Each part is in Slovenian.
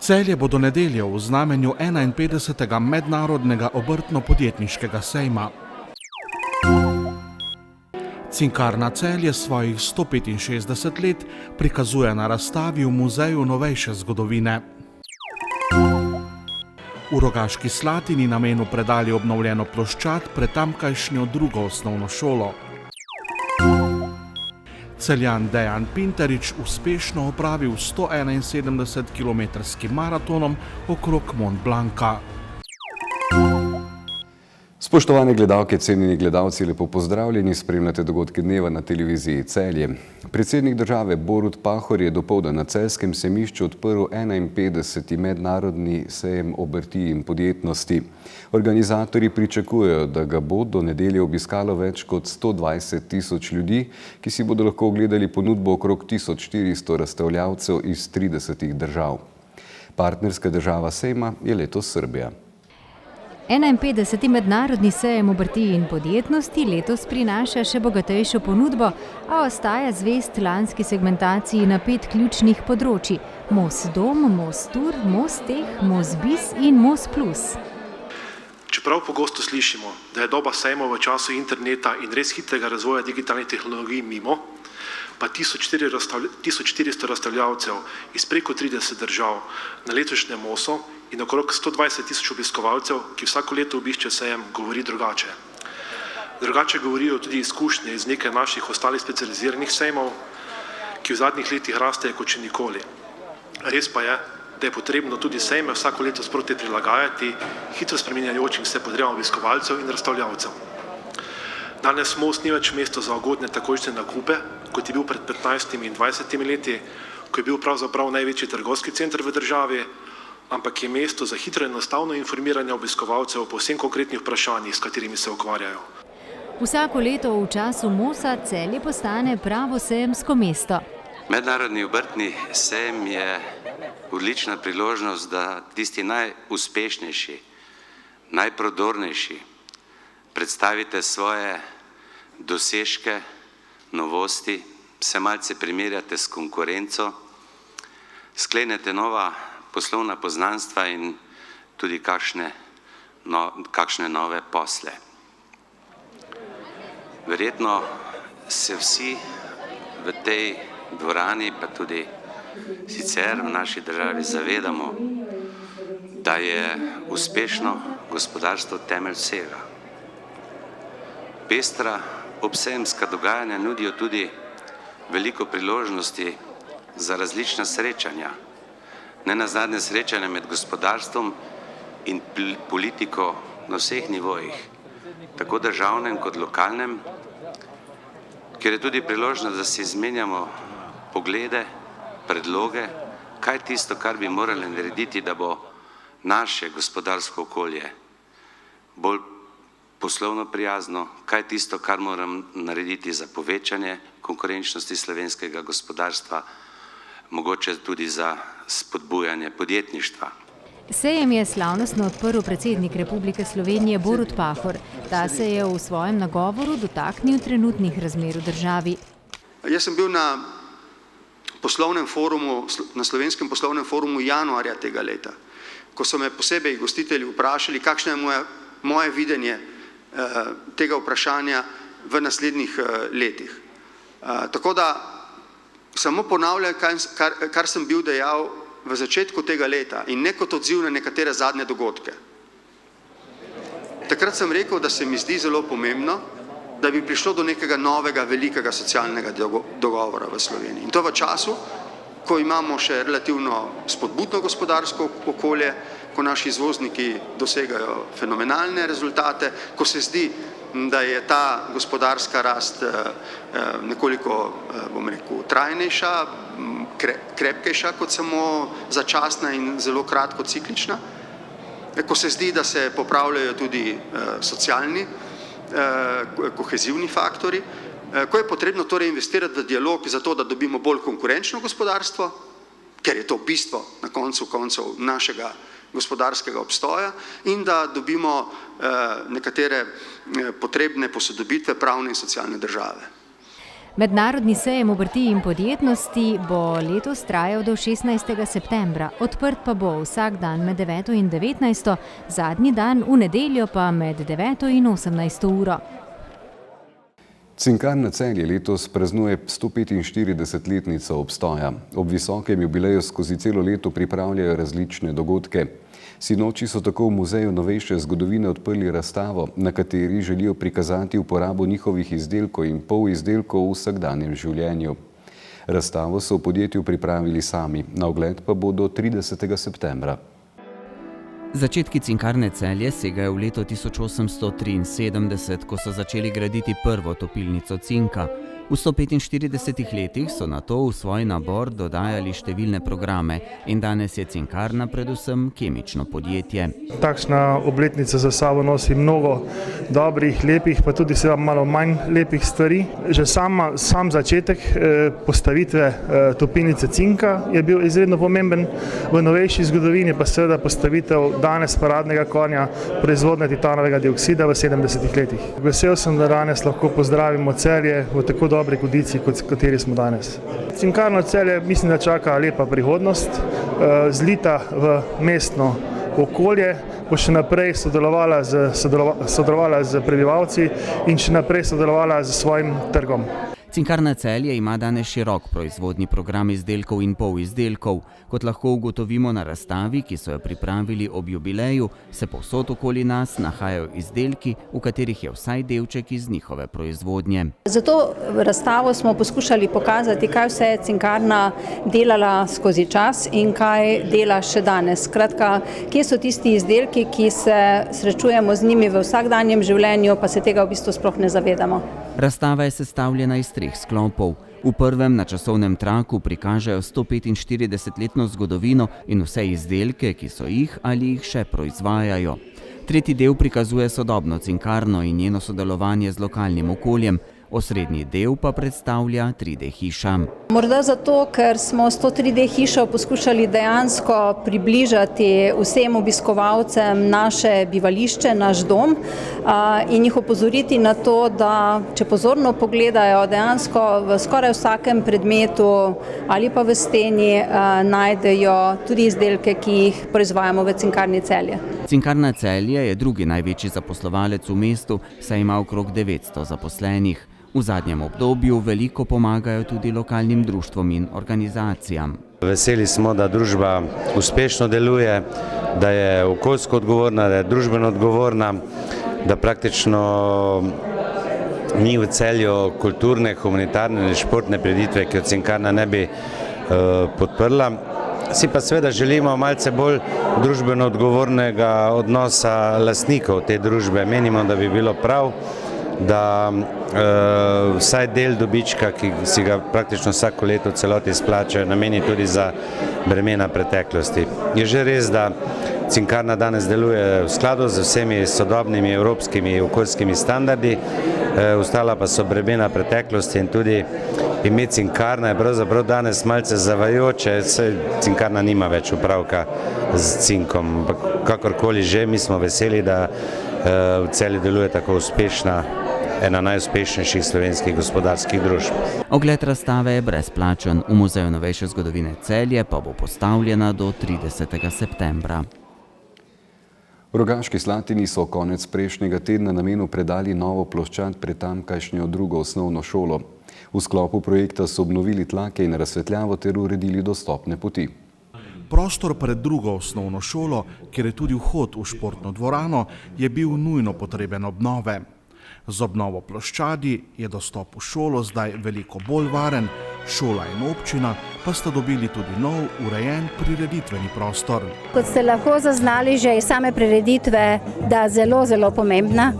Celje bo do nedelje v znamenju 51. mednarodnega obrtno-podjetniškega sejma. Cinkarna Celje svojih 165 let prikazuje na razstavi v Muzeju novejše zgodovine. V Rogaški Slatini namenu predali obnovljeno ploščad pred tamkajšnjo drugo osnovno šolo. Celjan Dejan Pinterič uspešno opravil 171-kilometrskim maratonom okrog Mont Blanca. Spoštovane gledalke, cenjeni gledalci, lepo pozdravljeni, spremljate dogodke dneva na televiziji Celje. Predsednik države Borut Pahor je dopoldan na celjskem sejmišču odprl 51. mednarodni sejem obrti in podjetnosti. Organizatorji pričakujejo, da ga bo do nedelje obiskalo več kot 120.000 ljudi, ki si bodo lahko ogledali ponudbo okrog 1400 razstavljavcev iz 30 držav. Partnerska država sejma je letos Srbija. 51. mednarodni sejem obrti in podjetnosti letos prinaša še bogatejšo ponudbo, a ostaja zvest lanski segmentaciji na 5 ključnih področij: Mos Dom, Mos Tur, Mos Teh, Mos Bis in Mos Plus. Čeprav pogosto slišimo, da je doba sejmov v času interneta in res hitrega razvoja digitalnih tehnologij mimo, pa 1400 razstavljavcev iz preko 30 držav na letošnjem Mosu in okrog 120.000 obiskovalcev, ki vsako leto obišče sejem, govori drugače. Drugače govorijo tudi izkušnje iz nekaj naših ostalih specializiranih sejmov, ki v zadnjih letih rastejo kot še nikoli. Res pa je, da je potrebno tudi sejme vsako leto sproti prilagajati hitro spreminjajočim se potrebam obiskovalcev in razstavljavcev. Danes Most ni več mesto za ugodne takojšnje nakupe, kot je bil pred 15 in 20 leti, ko je bil pravzaprav največji trgovski center v državi, ampak je mesto za hitro in enostavno informiranje obiskovalcev o povsem konkretnih vprašanjih, s katerimi se ukvarjajo. Vsako leto v času Mosa Celje postane pravo sejemsko mesto. Mednarodni obrtni sejem je odlična priložnost, da tisti najuspešnejši, najprodornejši predstavite svoje dosežke, novosti, se malce primerjate s konkurenco, sklenete nova poslovna poznanstva in tudi kakšne nove posle. Verjetno se vsi v tej dvorani, pa tudi sicer v naši državi zavedamo, da je uspešno gospodarstvo temelj vsega. Pestra obsejemska dogajanja nudijo tudi veliko priložnosti za različna srečanja, nenazadnje srečanja med gospodarstvom in politiko na vseh nivojih, tako državnem kot lokalnem, kjer je tudi priložnost, da si izmenjamo poglede, predloge, kaj je tisto, kar bi morali narediti, da bo naše gospodarsko okolje bolj poslovno prijazno, kaj je tisto, kar moram narediti za povečanje konkurenčnosti slovenskega gospodarstva, mogoče tudi za spodbujanje podjetništva. Sejem je slavnostno odprl predsednik Republike Slovenije Borut Pahor. Ta se je v svojem nagovoru dotaknil trenutnih razmer v državi. Jaz sem bil na slovenskem poslovnem forumu januarja tega leta, ko so me posebej gostitelji vprašali, kakšno je moje videnje tega vprašanja v naslednjih letih. Tako da samo ponavljam, kar sem bil dejal v začetku tega leta in ne kot odziv na nekatere zadnje dogodke. Takrat sem rekel, da se mi zdi zelo pomembno, da bi prišlo do nekega novega velikega socialnega dogovora v Sloveniji. In to v času, ko imamo še relativno spodbudno gospodarsko okolje, ko naši izvozniki dosegajo fenomenalne rezultate, ko se zdi, da je ta gospodarska rast nekoliko, bom rekel, trajnejša, krepkejša kot samo začasna in zelo kratko ciklična, ko se zdi, da se popravljajo tudi socialni, kohezivni faktori, ko je potrebno torej investirati v dialog za to, da dobimo bolj konkurenčno gospodarstvo, ker je to bistvo na koncu koncev našega gospodarskega obstoja, in da dobimo nekatere potrebne posodobitve pravne in socialne države. Mednarodni sejem obrti in podjetnosti bo letos trajal do 16. septembra, odprt pa bo vsak dan med 9. in 19. zadnji dan v nedeljo pa med 9. in 18. uro. Cinkarna Celje letos praznuje 145-letnico obstoja. Ob visokem jubileju skozi celo leto pripravljajo različne dogodke. Sinoči so tako v Muzeju novejše zgodovine odprli razstavo, na kateri želijo prikazati uporabo njihovih izdelkov in polizdelkov v vsakdanjem življenju. Razstavo so v podjetju pripravili sami, na ogled pa bo do 30. septembra. Začetki Cinkarne Celje segajo v leto 1873, ko so začeli graditi prvo topilnico cinka. V 145 letih so nato v svoj nabor dodajali številne programe in danes je Cinkarna predvsem kemično podjetje. Takšna obletnica za sabo nosi mnogo dobrih, lepih, pa tudi seveda malo manj lepih stvari. Že sam začetek postavitve topilnice cinka je bil izredno pomemben, v novejši zgodovini pa seveda postavitev danes paradnega konja proizvodnje titanovega dioksida v 70 letih. Vesel sem, da danes lahko pozdravimo Celje v tako dobri kondiciji, kot kateri smo danes. Cinkarno Celje mislim, da čaka lepa prihodnost, zlita v mestno okolje, bo še naprej sodelovala z prebivalci in še naprej sodelovala z svojim trgom. Cinkarna Celje ima danes širok proizvodni program izdelkov in polizdelkov. Kot lahko ugotovimo na razstavi, ki so jo pripravili ob jubileju, se povsod okoli nas nahajajo izdelki, v katerih je vsaj delček iz njihove proizvodnje. Zato razstavo smo poskušali pokazati, kaj vse je Cinkarna delala skozi čas in kaj dela še danes. Skratka, kje so tisti izdelki, ki se srečujemo z njimi v vsakdanjem življenju, pa se tega v bistvu sploh ne zavedamo. Razstava je sestavljena iz 3 sklopov. V prvem na časovnem traku prikažejo 145-letno zgodovino in vse izdelke, ki so jih ali jih še proizvajajo. Tretji del prikazuje sodobno cinkarno in njeno sodelovanje z lokalnim okoljem. Osrednji del pa predstavlja 3D hiša. Morda zato, ker smo s to 3D hišo poskušali dejansko približati vsem obiskovalcem naše bivališče, naš dom in jih opozoriti na to, da če pozorno pogledajo, dejansko v skoraj vsakem predmetu ali pa v steni najdejo tudi izdelke, ki jih proizvajamo v Cinkarni Celje. Cinkarna Celje je drugi največji zaposlovalec v mestu, saj ima okrog 900 zaposlenih. V zadnjem obdobju veliko pomagajo tudi lokalnim društvom in organizacijam. Veseli smo, da družba uspešno deluje, da je okoljsko odgovorna, da je družbeno odgovorna, da praktično ni v Celju kulturne, humanitarne in športne prireditve, ki jo Cinkarna ne bi podprla. Si pa seveda želimo malce bolj družbeno odgovornega odnosa lastnikov te družbe. Menimo, da bi bilo prav, da vsaj del dobička, ki si ga praktično vsako leto v celoti izplačajo, nameni tudi za bremena preteklosti. Je že res, da Cinkarna danes deluje v skladu z vsemi sodobnimi evropskimi okoljskimi standardi, ostala pa so bremena preteklosti in tudi ime Cinkarna je pravzaprav danes malce zavajajoče, saj Cinkarna nima več upravka z cinkom. Kakorkoli že, mi smo veseli, da v Celju deluje tako uspešna, ena najuspešnejših slovenskih gospodarskih družb. Ogled razstave je brezplačen, v Muzeju novejše zgodovine Celje pa bo postavljena do 30. septembra. V Rogaški Slatini so konec prejšnjega tedna namenu predali novo ploščad pred tamkajšnjo drugo osnovno šolo. V sklopu projekta so obnovili tlake in razsvetljavo ter uredili dostopne poti. Prostor pred drugo osnovno šolo, kjer je tudi vhod v športno dvorano, je bil nujno potreben obnove. Z obnovo ploščadi je dostop v šolo zdaj veliko bolj varen, šola in občina pa sta dobili tudi nov, urejen prireditveni prostor. Kot ste lahko zaznali že iz same prireditve, da je zelo pomembna.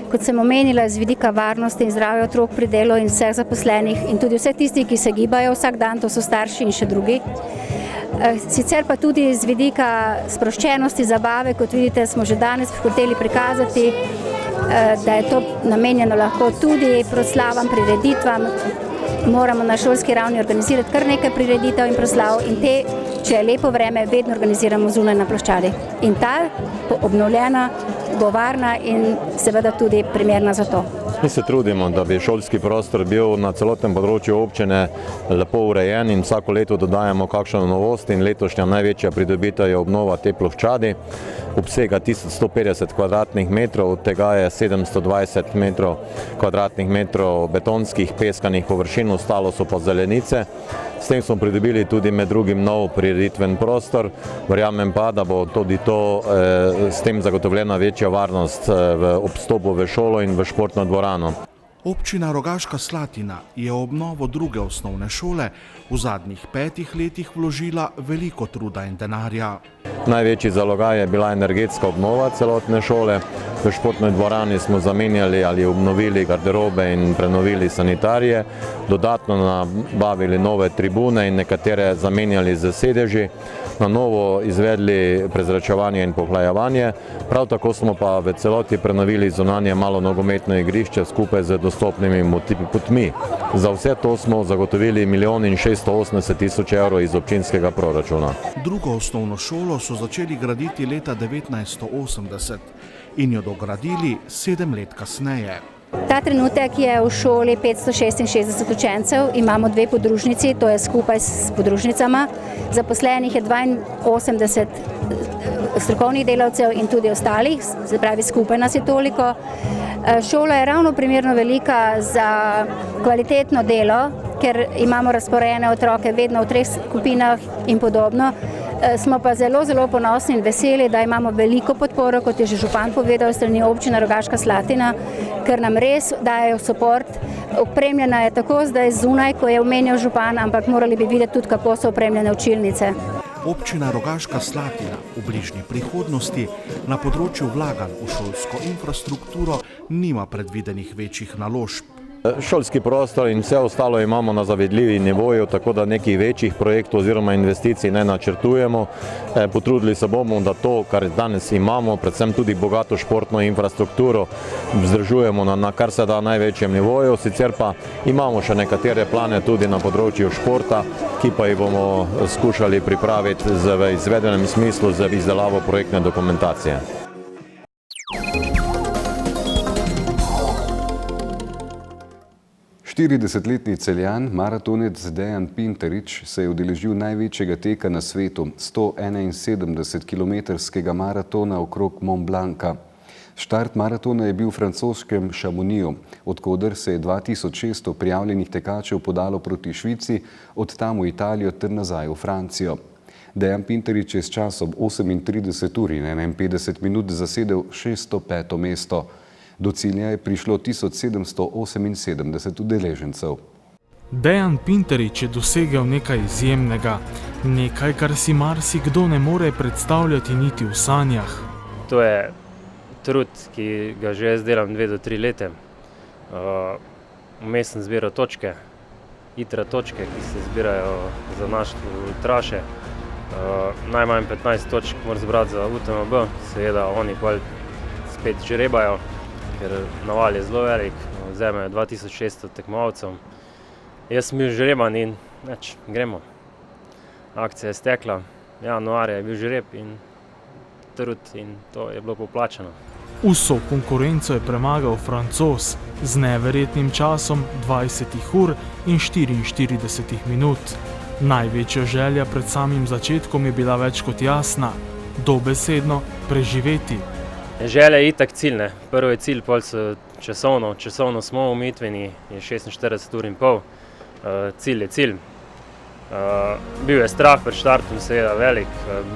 Kot sem omenila, z vidika varnosti in zdravja otrok pri delu in vseh zaposlenih in tudi vse tisti, ki se gibajo vsak dan, to so starši in še drugi. Sicer pa tudi z vidika sproščenosti zabave, kot vidite, smo že danes hoteli prikazati, da je to namenjeno lahko tudi proslavam, prireditvam. Moramo na šolski ravni organizirati kar nekaj prireditev in proslav in te, če je lepo vreme, vedno organiziramo zunaj na ploščadi. In ta obnovljena bo varna in seveda tudi primerna za to. Mi se trudimo, da bi šolski prostor bil na celotnem področju občine lepo urejen in vsako leto dodajamo kakšno novost in letošnja največja pridobitev je obnova te ploščadi. Obsega 1150 kvadratnih metrov, od tega je 720 kvadratnih metrov betonskih peskanih površin, ostalo so pa zelenice. S tem smo pridobili tudi med drugim nov prireditven prostor. Verjamem pa, da bo tudi s tem zagotovljena večja varnost v obstopu v šolo in v športno dvorano. Občina Rogaška Slatina je v obnovo druge osnovne šole v zadnjih 5 letih vložila veliko truda in denarja. Največji zalogaj je bila energetska obnova celotne šole. V športnoj dvorani smo zamenjali ali obnovili garderobe in prenovili sanitarije, dodatno nabavili nove tribune in nekatere zamenjali z sedeži, na novo izvedli prezračevanje in pohlajevanje. Prav tako smo pa v celoti prenovili zunanje malo nogometno igrišče skupaj z dostopnimi potmi. Za vse to smo zagotovili 1.680.000 evrov iz občinskega proračuna. Drugo osnovno šolo so začeli graditi leta 1980 in jo dogradili 7 let kasneje. Ta trenutek je v šoli 566 učencev, imamo 2 podružnici, to je skupaj s podružnicama. Zaposlenih je 82 strokovnih delavcev in tudi ostalih, se pravi skupaj nas je toliko. Šola je ravno primerno velika za kvalitetno delo, ker imamo razporejene otroke vedno v 3 skupinah in podobno. Smo pa zelo ponosni in veseli, da imamo veliko podporo, kot je že župan povedal, strani občine Rogaška Slatina, ker nam res dajejo suport. Opremljena je tako zdaj zunaj, ko je omenjal župan, ampak morali bi videti tudi, kako so opremljene učilnice. Občina Rogaška Slatina v bližnji prihodnosti na področju vlaganj v šolsko infrastrukturo nima predvidenih večjih naložb. Šolski prostor in vse ostalo imamo na zavidljivi nivoju, tako da nekih večjih projektov oziroma investicij ne načrtujemo. Potrudili se bomo, da to, kar danes imamo, predvsem tudi bogato športno infrastrukturo, vzdržujemo na kar se da največjem nivoju. Sicer pa imamo še nekatere plane tudi na področju športa, ki pa jih bomo skušali pripraviti v izvedenem smislu z izdelavo projektne dokumentacije. 40-letni Celjan, maratonec Dejan Pintarič, se je udeležil največjega teka na svetu, 171-kilometrskega maratona okrog Mont Blanca. Štart maratona je bil v francoskem Chamonixu, odkoder se je 2600 prijavljenih tekačev podalo proti Švici, od tam v Italijo ter nazaj v Francijo. Dejan Pintarič je s časom 38 ur in 51 minut zasedel 605. mesto. Do cilja je prišlo 1778 udeležencev. Dejan Pintarič je dosegel nekaj izjemnega, nekaj, kar si marsikdo ne more predstavljati niti v sanjah. To je trud, ki ga že jaz delam 2 do 3 leta. Vmes sem zbiral točke, ITRA točke, ki se zbirajo za naše traše. Najmanj 15 točk moram zbrati za UTMB, seveda oni pa spet žrebajo, ker naval je zelo velik, vzamejo 2600 tekmovalcev. Jaz sem bil žreban in gremo. Akcija je stekla, januarja je bil žreb in trud in to je bilo poplačano. Vso konkurenco je premagal Francoz z neverjetnim časom 20 ur in 44 minut. Največja želja pred samim začetkom je bila več kot jasna, dobesedno preživeti. Želja je itak cilj, ne. Prvo je cilj, pol so časovno smo omejitveni, je 46 ur in pol. Cilj je cilj. Bil je strah pred štartom, seveda velik,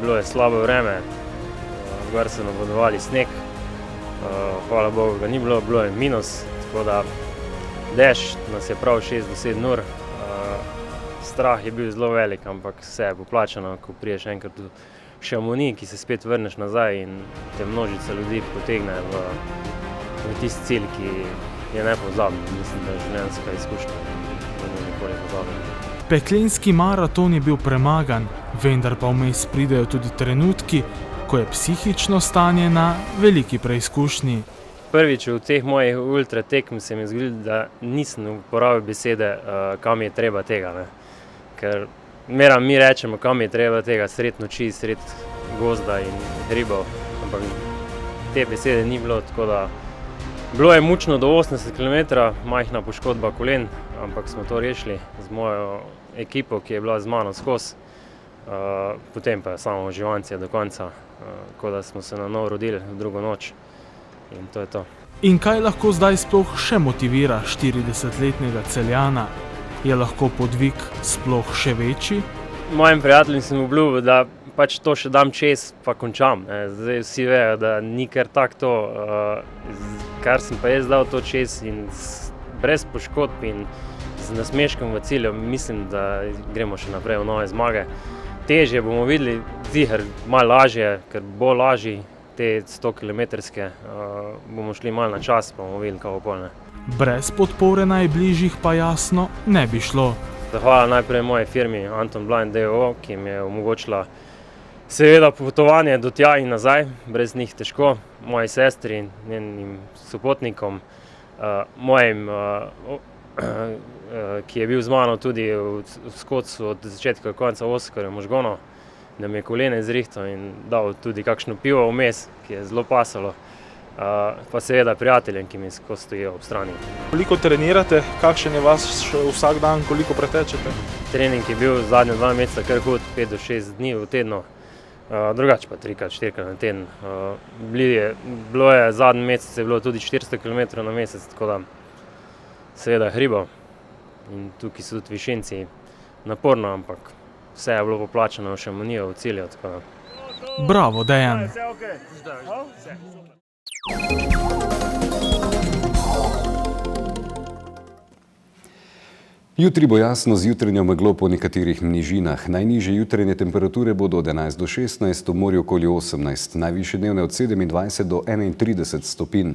bilo je slabo vreme, gor so navodovali sneg, hvala Bogu ga ni bilo, bilo je minus, tako da dež nas je prav 6 do 7 ur. Strah je bil zelo velik, ampak vse je poplačano, ko priješ enkrat v Chamonix, ki se spet vrneš nazaj in te množica ljudi potegne v tisti cilj, ki je nepozaben. Mislim, da je življenjska izkušnja, da ne nikoli pozaben. Peklenski maraton je bil premagan, vendar pa vmes pridejo tudi trenutki, ko je psihično stanje na veliki preizkušnji. Prvič v teh mojih ultra tekm se mi je zgodilo, da nisem uporabil besede, kam je treba tega. Ne. Ker mi rečemo, kam je treba tega, sred noči, sred gozda in hribov, ampak te besede ni bilo, tako da Bilo je mučno do 80 km, majhna poškodba kolen, ampak smo to rešili z mojo ekipo, ki je bila z mano skozi. Potem pa je samo uživancija do konca, tako da smo se na novo rodili v drugo noč in to je to. In kaj lahko zdaj sploh še motivira 40-letnega Celjana? Je lahko podvig sploh še večji? Mojim prijateljem sem obljubil, da pač to še dam čez, pa končam. Zdaj vsi vejo, da ni kar tak to, kar sem pa jaz dal to čez in brez poškodb in z nasmeškom v cilju, mislim, da gremo še naprej v nove zmage. Težje bomo videli, ziher malo lažje, ker bo lažji te 100-kilometrske, bomo šli malo na čas, pa bomo videli, kako polne. Brez podpore najbližjih pa jasno ne bi šlo. Zahvala najprej moje firmi Anton Blind d.o.o., ki mi je omogočila seveda potovanje do tja in nazaj, brez njih težko, moji sestri in njenim sopotnikom, mojim, ki je bil z mano tudi v Skotcu od začetka do konca Oskarja možgonov, da mi je kolene zrihtal in dal tudi kakšno pivo vmes, ki je zelo pasalo, pa seveda prijateljem, ki mi skozi stojijo ob strani. Koliko trenirate, kakšen je vaš vsak dan, koliko pretečete? Trening je bil zadnja 2 meseca kar hud, 5 do 6 dni v tednu, drugače pa 3-4 na teden. Bilo je zadnji mesec, je bilo tudi 400 km na mesec, tako da seveda hribal in tukaj so tudi višinci naporno, ampak vse je bilo poplačano še Šamoniju v cilju, tako da. Bravo, Dejan! Jutri bo jasno z jutranjo meglo po nekaterih nižinah. Najnižje jutranje temperature bodo od 11 do 16, v morju okoli 18, najvišje dnevne od 27 do 31 stopinj.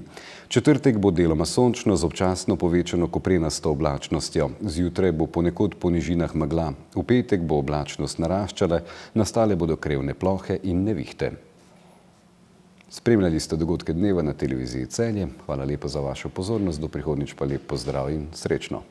Četrtek bo deloma sončno z občasno povečano koprenasto oblačnostjo. Zjutraj bo ponekod po nižinah megla. V petek bo oblačnost naraščala, nastale bodo krevne plohe in nevihte. Spremljali ste dogodke dneva na televiziji Celje. Hvala lepa za vašo pozornost, do prihodnjič pa lep pozdrav in srečno.